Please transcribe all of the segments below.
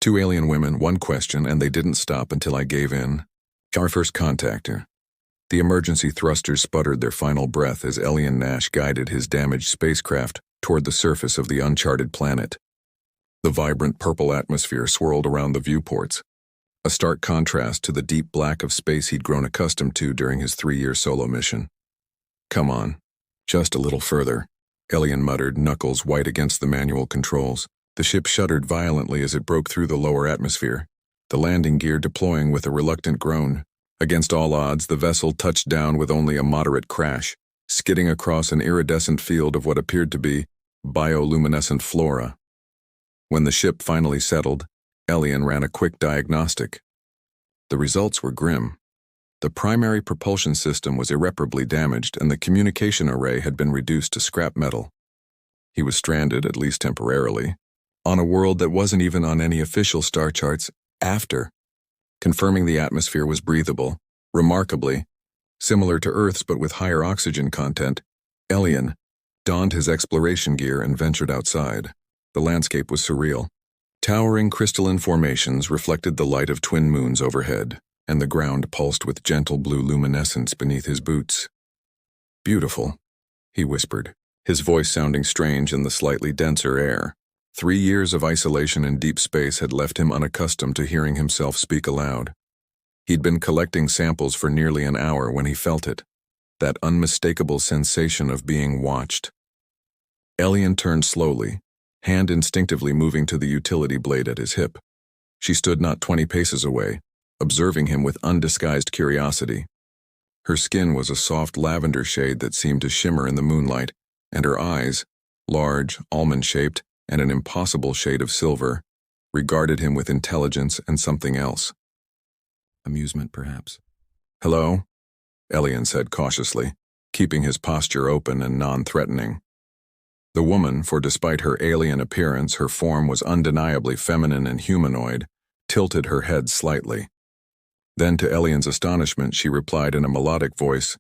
Two alien women, one question, and they didn't stop until I gave in. Our first contactor. The emergency thrusters sputtered their final breath as Elian Nash guided his damaged spacecraft toward the surface of the uncharted planet. The vibrant purple atmosphere swirled around the viewports, a stark contrast to the deep black of space he'd grown accustomed to during his 3-year solo mission. "Come on, just a little further," Elian muttered, knuckles white against the manual controls. The ship shuddered violently as it broke through the lower atmosphere, the landing gear deploying with a reluctant groan. Against all odds, the vessel touched down with only a moderate crash, skidding across an iridescent field of what appeared to be bioluminescent flora. When the ship finally settled, Elian ran a quick diagnostic. The results were grim. The primary propulsion system was irreparably damaged, and the communication array had been reduced to scrap metal. He was stranded, at least temporarily, on a world that wasn't even on any official star charts after. Confirming the atmosphere was breathable, remarkably similar to Earth's but with higher oxygen content, Elian donned his exploration gear and ventured outside. The landscape was surreal. Towering crystalline formations reflected the light of twin moons overhead, and the ground pulsed with gentle blue luminescence beneath his boots. "Beautiful," he whispered, his voice sounding strange in the slightly denser air. 3 years of isolation in deep space had left him unaccustomed to hearing himself speak aloud. He'd been collecting samples for nearly an hour when he felt it, that unmistakable sensation of being watched. Elian turned slowly, hand instinctively moving to the utility blade at his hip. She stood not 20 paces away, observing him with undisguised curiosity. Her skin was a soft lavender shade that seemed to shimmer in the moonlight, and her eyes, large, almond-shaped, and an impossible shade of silver, regarded him with intelligence and something else. Amusement, perhaps. "Hello?" Elian said cautiously, keeping his posture open and non-threatening. The woman, for despite her alien appearance, her form was undeniably feminine and humanoid, tilted her head slightly. Then, to Elian's astonishment, she replied in a melodic voice,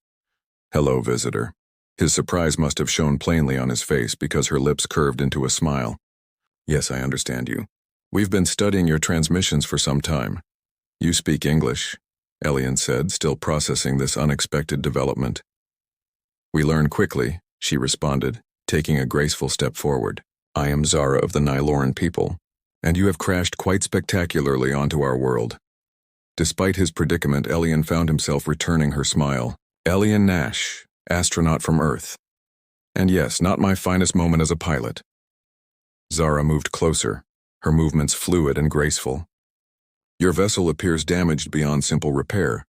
"Hello, visitor." His surprise must have shown plainly on his face because her lips curved into a smile. "Yes, I understand you. We've been studying your transmissions for some time. You speak English," Elian said, still processing this unexpected development. "We learn quickly," she responded, taking a graceful step forward. "I am Zara of the Nyloran people, and you have crashed quite spectacularly onto our world." Despite his predicament, Elian found himself returning her smile. "Elian Nash, astronaut from Earth. And yes, not my finest moment as a pilot." Zara moved closer, her movements fluid and graceful. "Your vessel appears damaged beyond simple repair."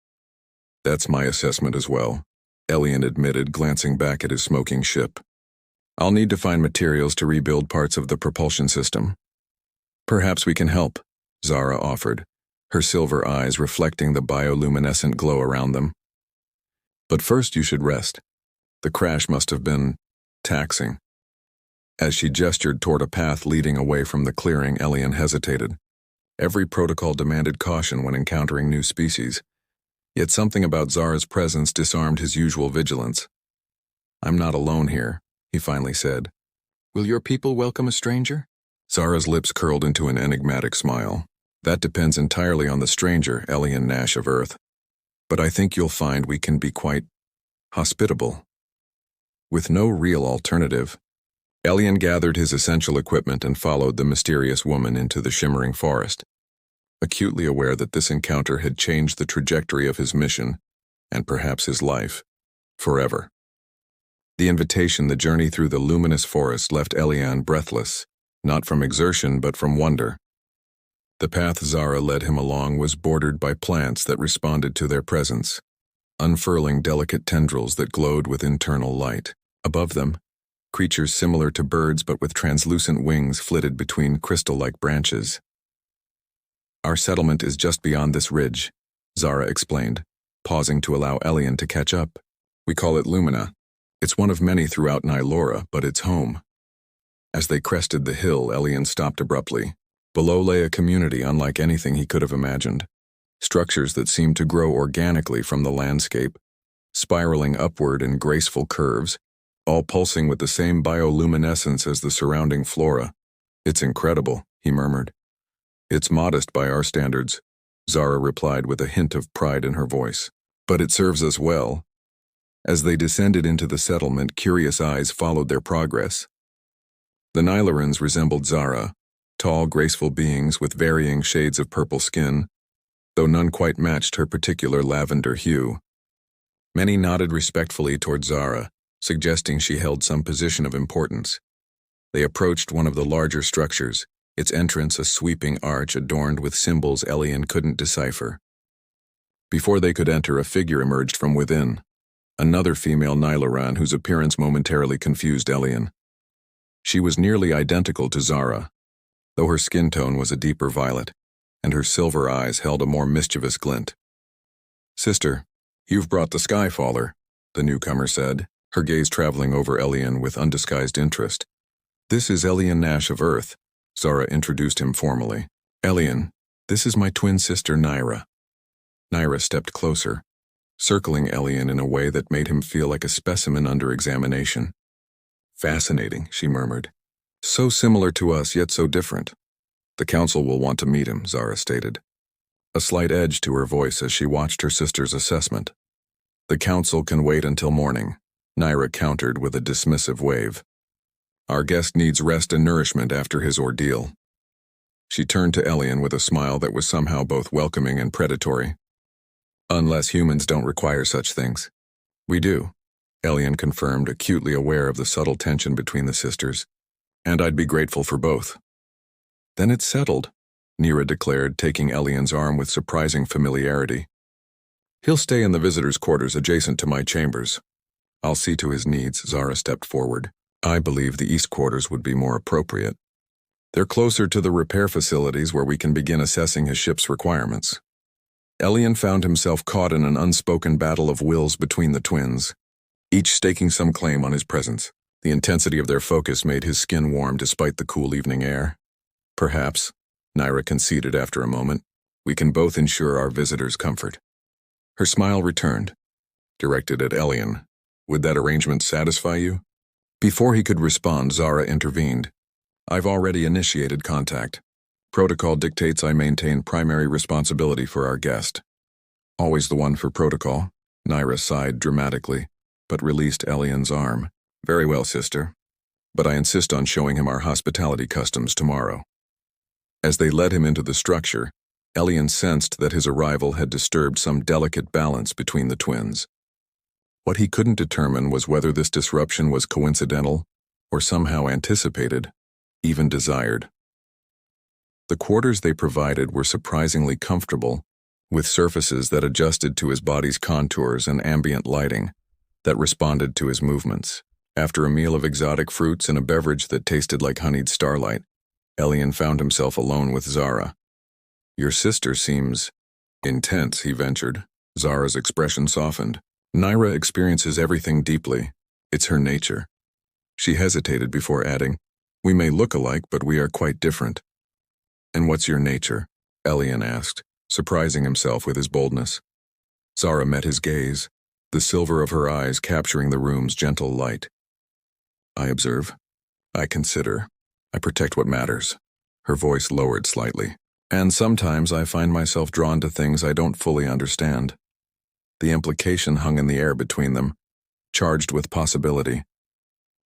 "That's my assessment as well," Elian admitted, glancing back at his smoking ship. "I'll need to find materials to rebuild parts of the propulsion system." "Perhaps we can help," Zara offered, her silver eyes reflecting the bioluminescent glow around them. "But first you should rest. The crash must have been taxing." As she gestured toward a path leading away from the clearing, Elian hesitated. Every protocol demanded caution when encountering new species, yet something about Zara's presence disarmed his usual vigilance. "I'm not alone here," he finally said. "Will your people welcome a stranger?" Zara's lips curled into an enigmatic smile. "That depends entirely on the stranger, Elian Nash of Earth. But I think you'll find we can be quite hospitable." With no real alternative, Elian gathered his essential equipment and followed the mysterious woman into the shimmering forest, acutely aware that this encounter had changed the trajectory of his mission, and perhaps his life, forever. The invitation, the journey through the luminous forest, left Elian breathless, not from exertion but from wonder. The path Zara led him along was bordered by plants that responded to their presence, unfurling delicate tendrils that glowed with internal light. Above them, creatures similar to birds but with translucent wings flitted between crystal-like branches. "Our settlement is just beyond this ridge," Zara explained, pausing to allow Elian to catch up. "We call it Lumina. It's one of many throughout Nylora, but it's home." As they crested the hill, Elian stopped abruptly. Below lay a community unlike anything he could have imagined. Structures that seemed to grow organically from the landscape, spiraling upward in graceful curves, all pulsing with the same bioluminescence as the surrounding flora. "It's incredible," he murmured. It's modest by our standards, Zara replied with a hint of pride in her voice. But it serves us well. As they descended into the settlement, curious eyes followed their progress. The Nylorans resembled Zara, tall, graceful beings with varying shades of purple skin, though none quite matched her particular lavender hue. Many nodded respectfully toward Zara, suggesting she held some position of importance. They approached one of the larger structures, its entrance a sweeping arch adorned with symbols Elian couldn't decipher. Before they could enter, a figure emerged from within, another female Nyloran whose appearance momentarily confused Elian. She was nearly identical to Zara, though her skin tone was a deeper violet, and her silver eyes held a more mischievous glint. "Sister, you've brought the Skyfaller," the newcomer said, her gaze traveling over Elian with undisguised interest. "This is Elian Nash of Earth," Zara introduced him formally. "Elian, this is my twin sister Nyra." Nyra stepped closer, circling Elian in a way that made him feel like a specimen under examination. "Fascinating," she murmured. "So similar to us, yet so different." "The council will want to meet him," Zara stated, a slight edge to her voice as she watched her sister's assessment. "The council can wait until morning," Nyra countered with a dismissive wave. "Our guest needs rest and nourishment after his ordeal." She turned to Elian with a smile that was somehow both welcoming and predatory. "Unless humans don't require such things." "We do," Elian confirmed, acutely aware of the subtle tension between the sisters. "And I'd be grateful for both." "Then it's settled," Nyra declared, taking Elian's arm with surprising familiarity. "He'll stay in the visitors' quarters adjacent to my chambers. I'll see to his needs." Zara stepped forward. "I believe the east quarters would be more appropriate. They're closer to the repair facilities where we can begin assessing his ship's requirements." Elian found himself caught in an unspoken battle of wills between the twins, each staking some claim on his presence. The intensity of their focus made his skin warm despite the cool evening air. "Perhaps," Nyra conceded after a moment, "we can both ensure our visitors' comfort." Her smile returned, directed at Elian. "Would that arrangement satisfy you?" Before he could respond, Zara intervened. "I've already initiated contact. Protocol dictates I maintain primary responsibility for our guest." "Always the one for protocol," Nyra sighed dramatically, but released Elian's arm. "Very well, sister. But I insist on showing him our hospitality customs tomorrow." As they led him into the structure, Elian sensed that his arrival had disturbed some delicate balance between the twins. What he couldn't determine was whether this disruption was coincidental or somehow anticipated, even desired. The quarters they provided were surprisingly comfortable, with surfaces that adjusted to his body's contours and ambient lighting that responded to his movements. After a meal of exotic fruits and a beverage that tasted like honeyed starlight, Elian found himself alone with Zara. "Your sister seems intense," he ventured. Zara's expression softened. "Nyra experiences everything deeply. It's her nature." She hesitated before adding, "We may look alike, but we are quite different." "And what's your nature?" Elian asked, surprising himself with his boldness. Zara met his gaze, the silver of her eyes capturing the room's gentle light. "I observe. I consider. I protect what matters." Her voice lowered slightly. "And sometimes I find myself drawn to things I don't fully understand." The implication hung in the air between them, charged with possibility.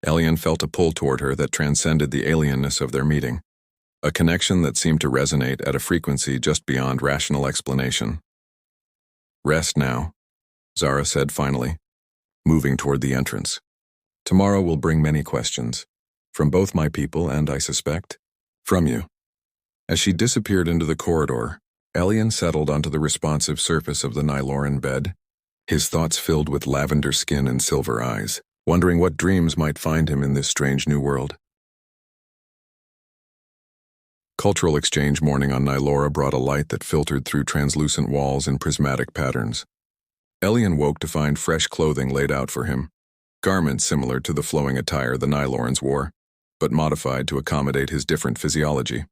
Elian felt a pull toward her that transcended the alienness of their meeting, a connection that seemed to resonate at a frequency just beyond rational explanation. "Rest now," Zara said finally, moving toward the entrance. "Tomorrow will bring many questions, from both my people and, I suspect, from you." As she disappeared into the corridor, Elian settled onto the responsive surface of the Nyloran bed, his thoughts filled with lavender skin and silver eyes, wondering what dreams might find him in this strange new world. Cultural exchange morning on Nylora brought a light that filtered through translucent walls in prismatic patterns. Elian woke to find fresh clothing laid out for him, garments similar to the flowing attire the Nylorans wore, but modified to accommodate his different physiology.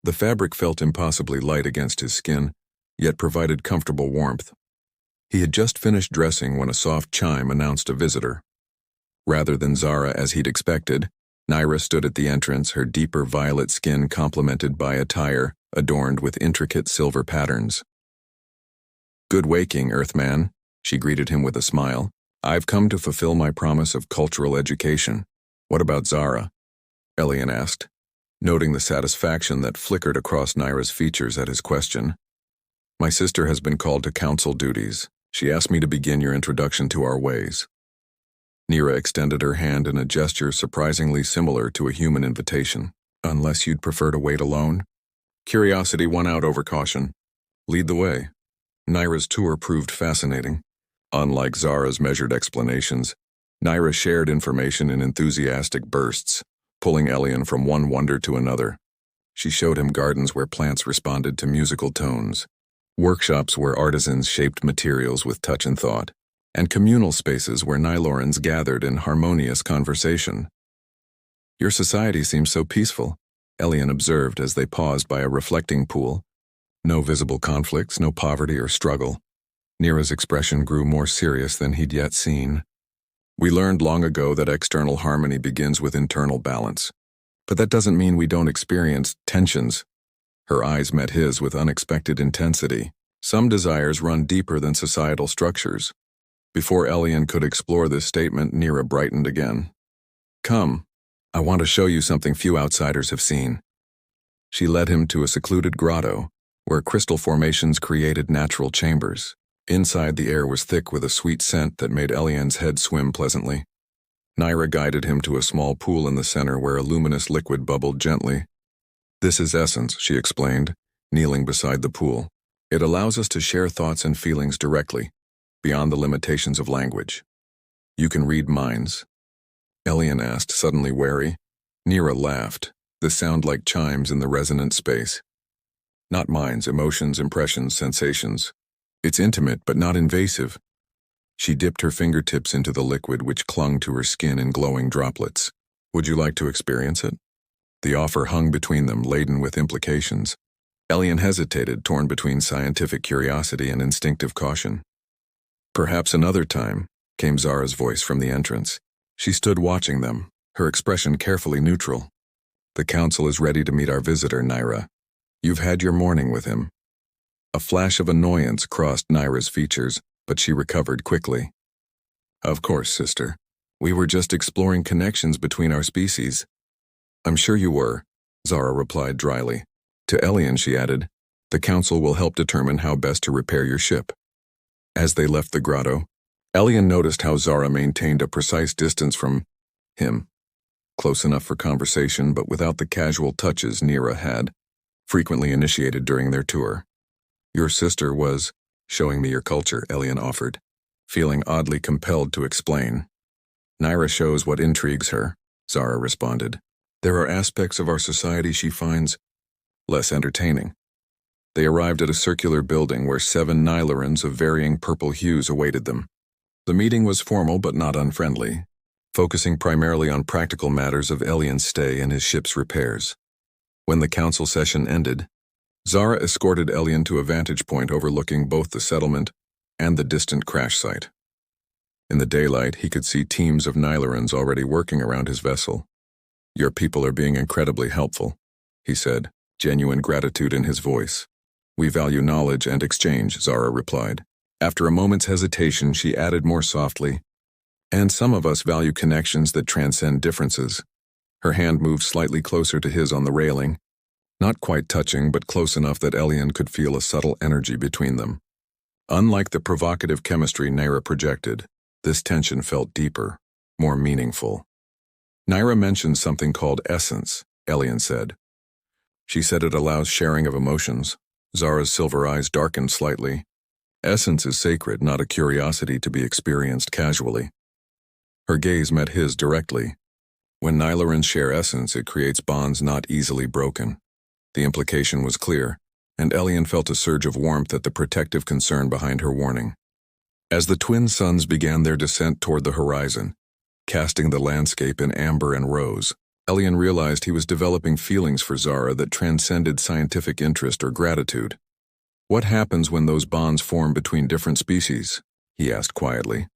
The fabric felt impossibly light against his skin, yet provided comfortable warmth. He had just finished dressing when a soft chime announced a visitor. Rather than Zara as he'd expected, Nyra stood at the entrance, her deeper violet skin complemented by attire adorned with intricate silver patterns. "Good waking, Earthman," she greeted him with a smile. "I've come to fulfill my promise of cultural education." "What about Zara?" Elian asked, noting the satisfaction that flickered across Naira's features at his question. "My sister has been called to council duties. She asked me to begin your introduction to our ways." Nira extended her hand in a gesture surprisingly similar to a human invitation. "Unless you'd prefer to wait alone?" Curiosity won out over caution. "Lead the way." Naira's tour proved fascinating. Unlike Zara's measured explanations, Naira shared information in enthusiastic bursts, pulling Elian from one wonder to another. She showed him gardens where plants responded to musical tones, workshops where artisans shaped materials with touch and thought, and communal spaces where Nylorans gathered in harmonious conversation. "Your society seems so peaceful," Elian observed as they paused by a reflecting pool. No visible conflicts, no poverty or struggle. Nira's expression grew more serious than he'd yet seen. "We learned long ago that external harmony begins with internal balance. But that doesn't mean we don't experience tensions." Her eyes met his with unexpected intensity. "Some desires run deeper than societal structures." Before Elian could explore this statement, Nira brightened again. "Come, I want to show you something few outsiders have seen." She led him to a secluded grotto, where crystal formations created natural chambers. Inside, the air was thick with a sweet scent that made Elian's head swim pleasantly. Naira guided him to a small pool in the center where a luminous liquid bubbled gently. "This is essence," she explained, kneeling beside the pool. "It allows us to share thoughts and feelings directly, beyond the limitations of language." "You can read minds?" Elian asked, suddenly wary. Nira laughed, the sound like chimes in the resonant space. "Not minds, emotions, impressions, sensations. It's intimate but not invasive." She dipped her fingertips into the liquid which clung to her skin in glowing droplets. "Would you like to experience it?" The offer hung between them, laden with implications. Elian hesitated, torn between scientific curiosity and instinctive caution. "Perhaps another time," came Zara's voice from the entrance. She stood watching them, her expression carefully neutral. "The council is ready to meet our visitor, Naira. You've had your morning with him." A flash of annoyance crossed Naira's features, but she recovered quickly. "Of course, sister. We were just exploring connections between our species." "I'm sure you were," Zara replied dryly. To Elian, she added, "The council will help determine how best to repair your ship." As they left the grotto, Elian noticed how Zara maintained a precise distance from him, close enough for conversation but without the casual touches Nira had frequently initiated during their tour. "Your sister was showing me your culture," Elian offered, feeling oddly compelled to explain. "Naira shows what intrigues her," Zara responded. "There are aspects of our society she finds less entertaining." They arrived at a circular building where 7 Nylorans of varying purple hues awaited them. The meeting was formal but not unfriendly, focusing primarily on practical matters of Elian's stay and his ship's repairs. When the council session ended, Zara escorted Elian to a vantage point overlooking both the settlement and the distant crash site. In the daylight, he could see teams of Nylorans already working around his vessel. "Your people are being incredibly helpful," he said, genuine gratitude in his voice. "We value knowledge and exchange," Zara replied. After a moment's hesitation, she added more softly, "And some of us value connections that transcend differences." Her hand moved slightly closer to his on the railing, not quite touching but close enough that Elian could feel a subtle energy between them. Unlike the provocative chemistry Naira projected, this tension felt deeper, more meaningful. "Naira mentioned something called essence," Elian said. "She said it allows sharing of emotions." Zara's silver eyes darkened slightly. "Essence is sacred, not a curiosity to be experienced casually." Her gaze met his directly. "When Nylorans share essence, it creates bonds not easily broken." The implication was clear, and Elian felt a surge of warmth at the protective concern behind her warning. As the twin suns began their descent toward the horizon, casting the landscape in amber and rose, Elian realized he was developing feelings for Zara that transcended scientific interest or gratitude. "What happens when those bonds form between different species?" he asked quietly.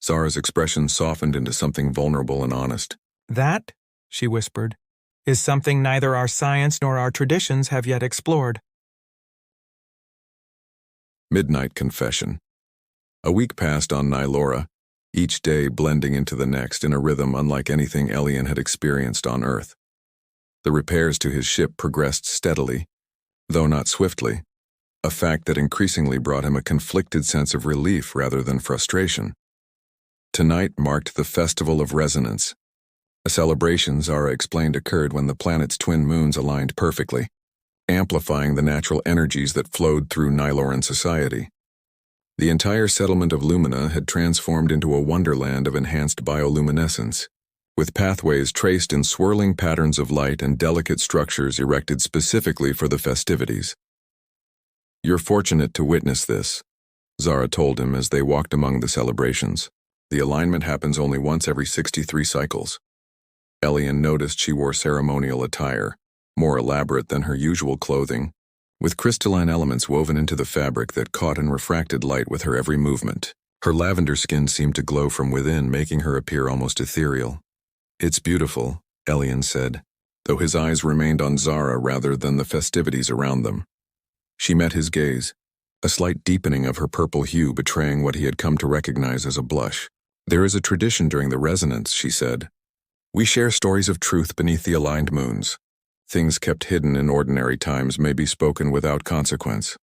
Zara's expression softened into something vulnerable and honest. "That," she whispered, is something neither our science nor our traditions have yet explored. Midnight Confession. A week passed on Nylora, each day blending into the next in a rhythm unlike anything Elian had experienced on Earth. The repairs to his ship progressed steadily, though not swiftly, a fact that increasingly brought him a conflicted sense of relief rather than frustration. Tonight marked the Festival of Resonance, a celebration Zara explained occurred when the planet's twin moons aligned perfectly, amplifying the natural energies that flowed through Nyloran society. The entire settlement of Lumina had transformed into a wonderland of enhanced bioluminescence, with pathways traced in swirling patterns of light and delicate structures erected specifically for the festivities. "You're fortunate to witness this," Zara told him as they walked among the celebrations. "The alignment happens only once every 63 cycles." Elian noticed she wore ceremonial attire, more elaborate than her usual clothing, with crystalline elements woven into the fabric that caught and refracted light with her every movement. Her lavender skin seemed to glow from within, making her appear almost ethereal. "It's beautiful," Elian said, though his eyes remained on Zara rather than the festivities around them. She met his gaze, a slight deepening of her purple hue betraying what he had come to recognize as a blush. "There is a tradition during the resonance," she said. "We share stories of truth beneath the aligned moons. Things kept hidden in ordinary times may be spoken without consequence."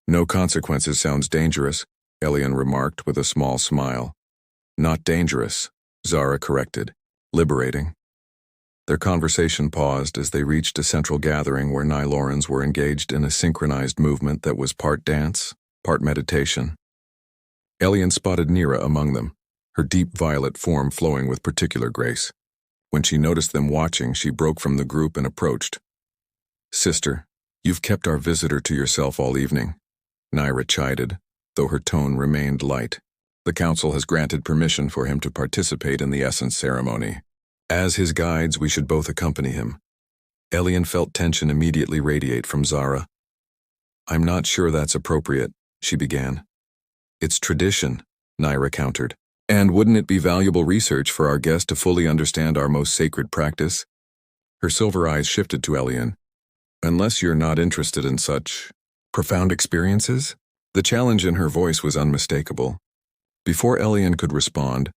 "No consequences sounds dangerous," Elian remarked with a small smile. "Not dangerous," Zara corrected. "Liberating." Their conversation paused as they reached a central gathering where Nylorans were engaged in a synchronized movement that was part dance, part meditation. Elian spotted Nira among them, her deep violet form flowing with particular grace. When she noticed them watching, she broke from the group and approached. "Sister, you've kept our visitor to yourself all evening," Nira chided, though her tone remained light. "The council has granted permission for him to participate in the essence ceremony. As his guides, we should both accompany him." Elian felt tension immediately radiate from Zara. "I'm not sure that's appropriate," she began. "It's tradition," Nira countered. "And wouldn't it be valuable research for our guest to fully understand our most sacred practice?" Her silver eyes shifted to Elian. "Unless you're not interested in such profound experiences?" The challenge in her voice was unmistakable. Before Elian could respond,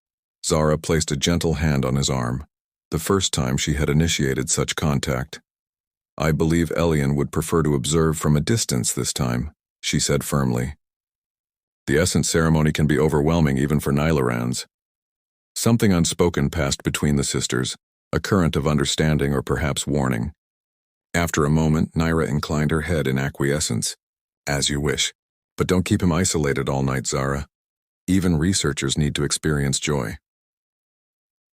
Zara placed a gentle hand on his arm, the first time she had initiated such contact. "I believe Elian would prefer to observe from a distance this time," she said firmly. "The essence ceremony can be overwhelming even for Nylorans." Something unspoken passed between the sisters, a current of understanding or perhaps warning. After a moment, Nira inclined her head in acquiescence. "As you wish. But don't keep him isolated all night, Zara. Even researchers need to experience joy."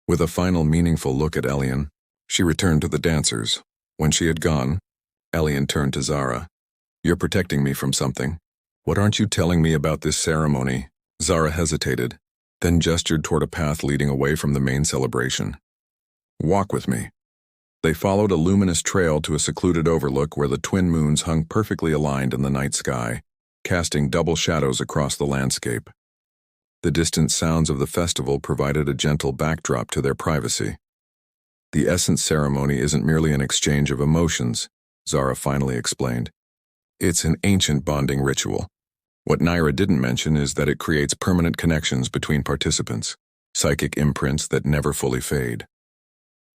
With a final meaningful look at Elian, she returned to the dancers. When she had gone, Elian turned to Zara. "You're protecting me from something. What aren't you telling me about this ceremony?" Zara hesitated, then gestured toward a path leading away from the main celebration. "Walk with me." They followed a luminous trail to a secluded overlook where the twin moons hung perfectly aligned in the night sky, casting double shadows across the landscape. The distant sounds of the festival provided a gentle backdrop to their privacy. "The essence ceremony isn't merely an exchange of emotions," Zara finally explained. "It's an ancient bonding ritual. What Nira didn't mention is that it creates permanent connections between participants, psychic imprints that never fully fade."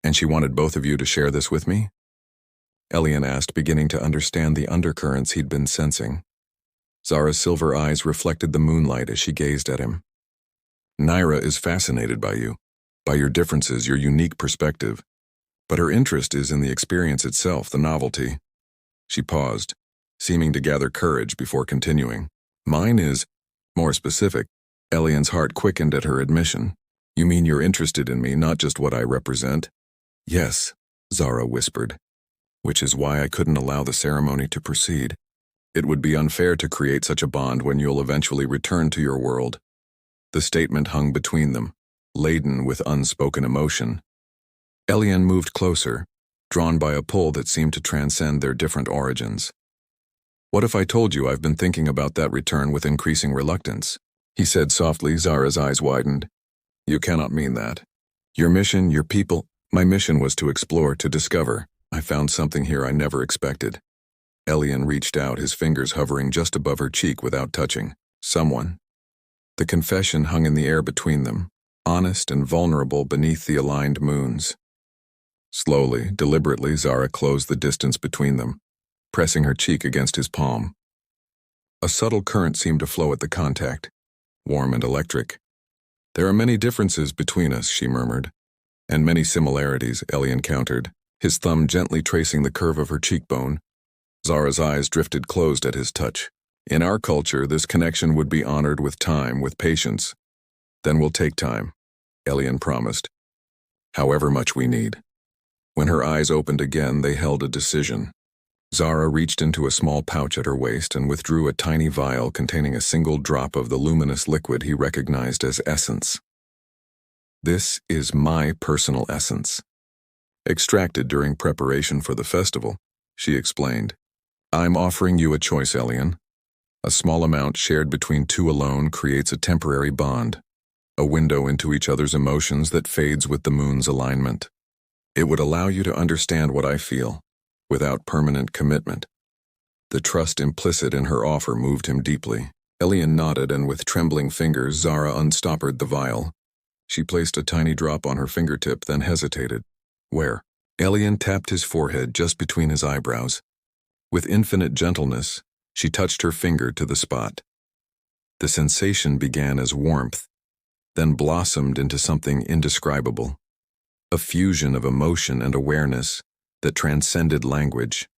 "And she wanted both of you to share this with me?" Elian asked, beginning to understand the undercurrents he'd been sensing. Zara's silver eyes reflected the moonlight as she gazed at him. "Nira is fascinated by you, by your differences, your unique perspective. But her interest is in the experience itself, the novelty." She paused, seeming to gather courage before continuing. "Mine is more specific." Elian's heart quickened at her admission. "You mean you're interested in me, not just what I represent?" "Yes," Zara whispered, "which is why I couldn't allow the ceremony to proceed. It would be unfair to create such a bond when you'll eventually return to your world." The statement hung between them, laden with unspoken emotion. Elian moved closer, drawn by a pull that seemed to transcend their different origins. "What if I told you I've been thinking about that return with increasing reluctance?" he said softly. Zara's eyes widened. "You cannot mean that. Your mission, your people—" "My mission was to explore, to discover," I found something here I never expected. Elian reached out, his fingers hovering just above her cheek without touching. Someone. The confession hung in the air between them, honest and vulnerable beneath the aligned moons. Slowly, deliberately, Zara closed the distance between them, pressing her cheek against his palm. A subtle current seemed to flow at the contact, warm and electric. There are many differences between us, she murmured, and many similarities, Elian countered, his thumb gently tracing the curve of her cheekbone. Zara's eyes drifted closed at his touch. In our culture, this connection would be honored with time, with patience. Then we'll take time, Elian promised. However much we need. When her eyes opened again, they held a decision. Zara reached into a small pouch at her waist and withdrew a tiny vial containing a single drop of the luminous liquid he recognized as essence. This is my personal essence. Extracted during preparation for the festival, she explained. I'm offering you a choice, Elian. A small amount shared between two alone creates a temporary bond, a window into each other's emotions that fades with the moon's alignment. It would allow you to understand what I feel, without permanent commitment. The trust implicit in her offer moved him deeply. Elian nodded, and with trembling fingers, Zara unstoppered the vial. She placed a tiny drop on her fingertip, then hesitated. Where? Elian tapped his forehead just between his eyebrows. With infinite gentleness, she touched her finger to the spot. The sensation began as warmth, then blossomed into something indescribable. A fusion of emotion and awareness that transcended language.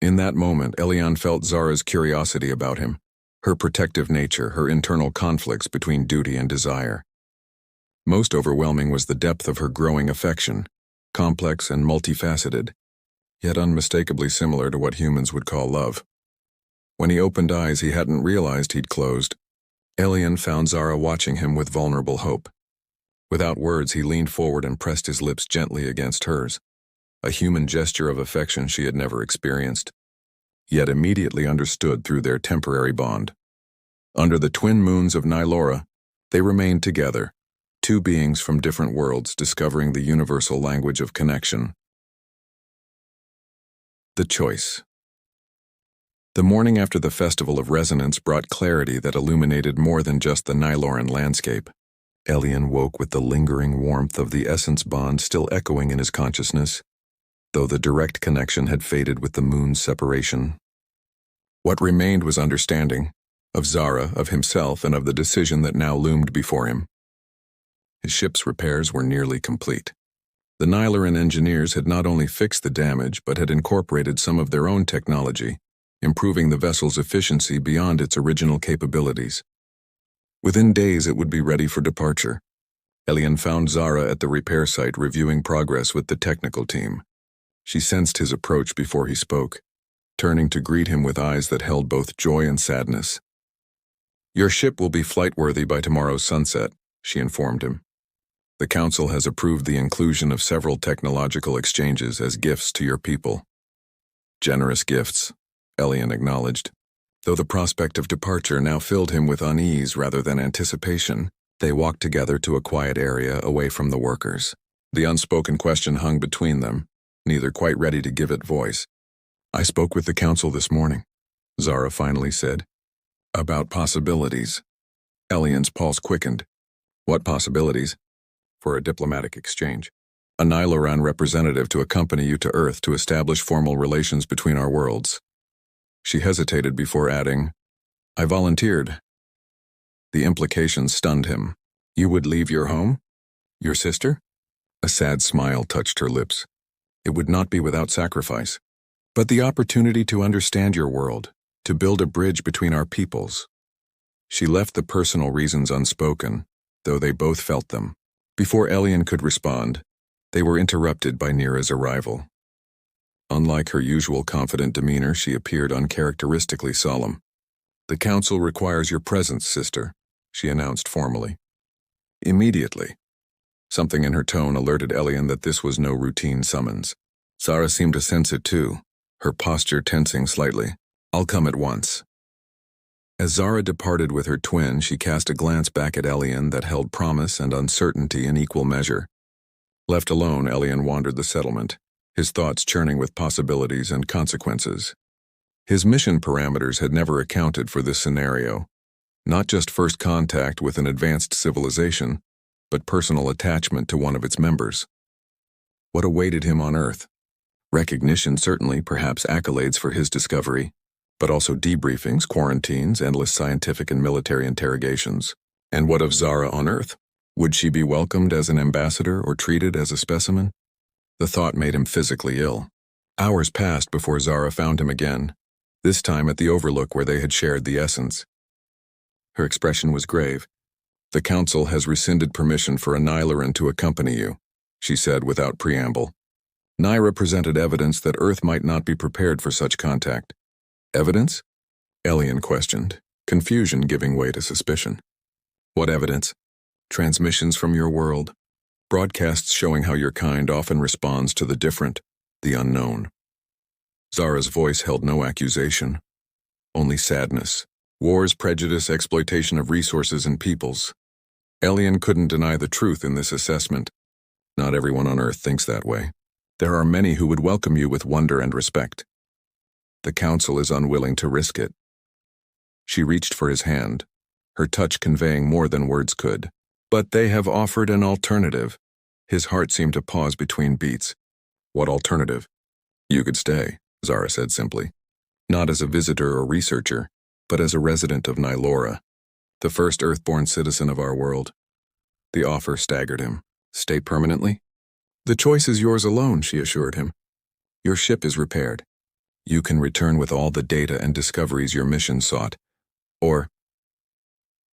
In that moment, Elian felt Zara's curiosity about him, her protective nature, her internal conflicts between duty and desire. Most overwhelming was the depth of her growing affection, complex and multifaceted, yet unmistakably similar to what humans would call love. When he opened eyes he hadn't realized he'd closed, Elian found Zara watching him with vulnerable hope. Without words, he leaned forward and pressed his lips gently against hers, a human gesture of affection she had never experienced, yet immediately understood through their temporary bond. Under the twin moons of Nylora, they remained together, two beings from different worlds discovering the universal language of connection. The choice. The morning after the Festival of Resonance brought clarity that illuminated more than just the Nyloran landscape. Elian woke with the lingering warmth of the essence bond still echoing in his consciousness, though the direct connection had faded with the moon's separation. What remained was understanding, of Zara, of himself, and of the decision that now loomed before him. His ship's repairs were nearly complete. The Nyloran engineers had not only fixed the damage, but had incorporated some of their own technology, improving the vessel's efficiency beyond its original capabilities. Within days it would be ready for departure. Elian found Zara at the repair site reviewing progress with the technical team. She sensed his approach before he spoke, turning to greet him with eyes that held both joy and sadness. Your ship will be flight-worthy by tomorrow's sunset, she informed him. The Council has approved the inclusion of several technological exchanges as gifts to your people. Generous gifts, Elian acknowledged. Though the prospect of departure now filled him with unease rather than anticipation, they walked together to a quiet area away from the workers. The unspoken question hung between them, neither quite ready to give it voice. I spoke with the Council this morning, Zara finally said. About possibilities. Elian's pulse quickened. What possibilities? For a diplomatic exchange. A Nyloran representative to accompany you to Earth to establish formal relations between our worlds. She hesitated before adding, I volunteered. The implication stunned him. You would leave your home? Your sister? A sad smile touched her lips. It would not be without sacrifice. But the opportunity to understand your world, to build a bridge between our peoples. She left the personal reasons unspoken, though they both felt them. Before Elian could respond, they were interrupted by Nira's arrival. Unlike her usual confident demeanor, she appeared uncharacteristically solemn. The Council requires your presence, sister, she announced formally. Immediately. Something in her tone alerted Elian that this was no routine summons. Zara seemed to sense it too, her posture tensing slightly. I'll come at once. As Zara departed with her twin, she cast a glance back at Elian that held promise and uncertainty in equal measure. Left alone, Elian wandered the settlement, his thoughts churning with possibilities and consequences. His mission parameters had never accounted for this scenario, not just first contact with an advanced civilization, but personal attachment to one of its members. What awaited him on Earth? Recognition certainly, perhaps accolades for his discovery, but also debriefings, quarantines, endless scientific and military interrogations. And what of Zara on Earth? Would she be welcomed as an ambassador or treated as a specimen? The thought made him physically ill. Hours passed before Zara found him again, this time at the overlook where they had shared the essence. Her expression was grave. "The Council has rescinded permission for a Nylaran to accompany you," she said without preamble. Nyra presented evidence that Earth might not be prepared for such contact. Evidence? Elian questioned, confusion giving way to suspicion. What evidence? Transmissions from your world. Broadcasts showing how your kind often responds to the different, the unknown. Zara's voice held no accusation, only sadness. Wars, prejudice, exploitation of resources and peoples. Elian couldn't deny the truth in this assessment. Not everyone on Earth thinks that way. There are many who would welcome you with wonder and respect. The Council is unwilling to risk it. She reached for his hand, her touch conveying more than words could. But they have offered an alternative. His heart seemed to pause between beats. What alternative? You could stay, Zara said simply. Not as a visitor or researcher, but as a resident of Nylora, the first Earthborn citizen of our world. The offer staggered him. Stay permanently? The choice is yours alone, she assured him. Your ship is repaired. You can return with all the data and discoveries your mission sought. Or...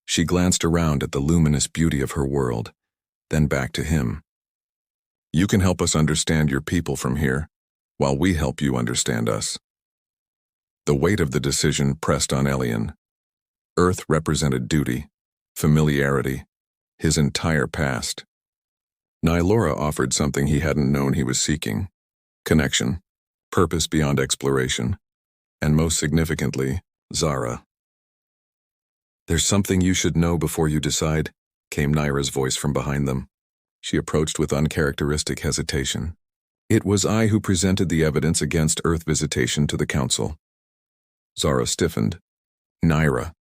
She glanced around at the luminous beauty of her world, then back to him. You can help us understand your people from here, while we help you understand us. The weight of the decision pressed on Elian. Earth represented duty, familiarity, his entire past. Nylora offered something he hadn't known he was seeking: connection, purpose beyond exploration, and most significantly, Zara. There's something you should know before you decide, came Nyra's voice from behind them. She approached with uncharacteristic hesitation. It was I who presented the evidence against Earth visitation to the Council. Zara stiffened. Nyra.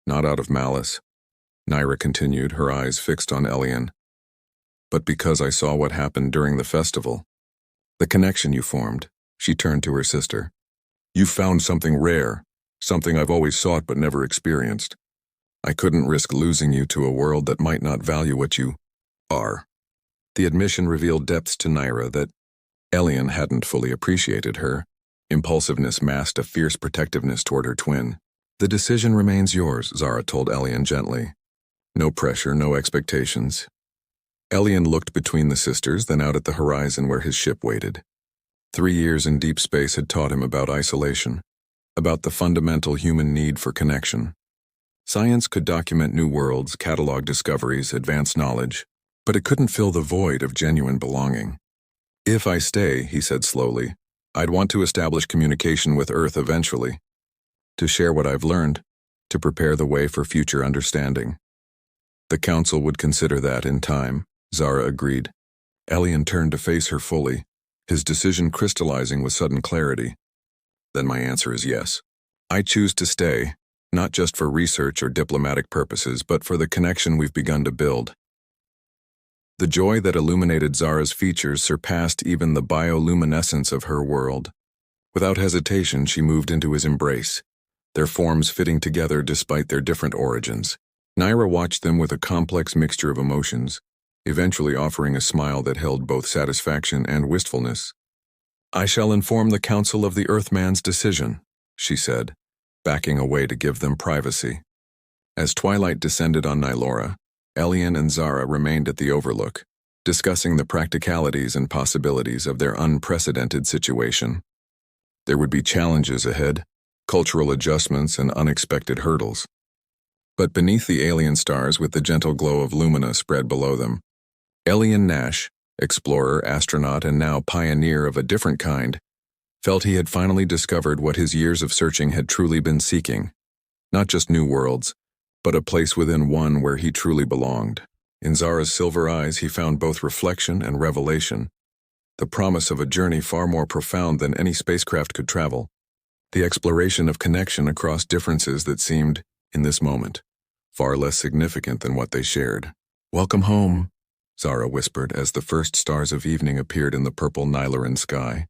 Not out of malice, Nyra continued, her eyes fixed on Elian. But because I saw what happened during the festival. The connection you formed, she turned to her sister. You found something rare, something I've always sought but never experienced. I couldn't risk losing you to a world that might not value what you are. The admission revealed depths to Nyra that Elian hadn't fully appreciated her. Impulsiveness masked a fierce protectiveness toward her twin. The decision remains yours, Zara told Elian gently. No pressure, no expectations. Elian looked between the sisters, then out at the horizon where his ship waited. 3 years in deep space had taught him about isolation, about the fundamental human need for connection. Science could document new worlds, catalog discoveries, advance knowledge, but it couldn't fill the void of genuine belonging. If I stay, he said slowly, I'd want to establish communication with Earth eventually, to share what I've learned, to prepare the way for future understanding. The Council would consider that in time, Zara agreed. Elian turned to face her fully, his decision crystallizing with sudden clarity. Then my answer is yes. I choose to stay, not just for research or diplomatic purposes, but for the connection we've begun to build. The joy that illuminated Zara's features surpassed even the bioluminescence of her world. Without hesitation, she moved into his embrace, their forms fitting together despite their different origins. Nyra watched them with a complex mixture of emotions, eventually offering a smile that held both satisfaction and wistfulness. I shall inform the Council of the Earthman's decision, she said, backing away to give them privacy. As twilight descended on Nylora, Elian and Zara remained at the overlook, discussing the practicalities and possibilities of their unprecedented situation. There would be challenges ahead, cultural adjustments and unexpected hurdles. But beneath the alien stars with the gentle glow of lumina spread below them, Elian Nash, explorer, astronaut, and now pioneer of a different kind, felt he had finally discovered what his years of searching had truly been seeking. Not just new worlds, but a place within one where he truly belonged. In Zara's silver eyes he found both reflection and revelation, the promise of a journey far more profound than any spacecraft could travel, the exploration of connection across differences that seemed, in this moment, far less significant than what they shared. "Welcome home," Zara whispered as the first stars of evening appeared in the purple Nylaran sky.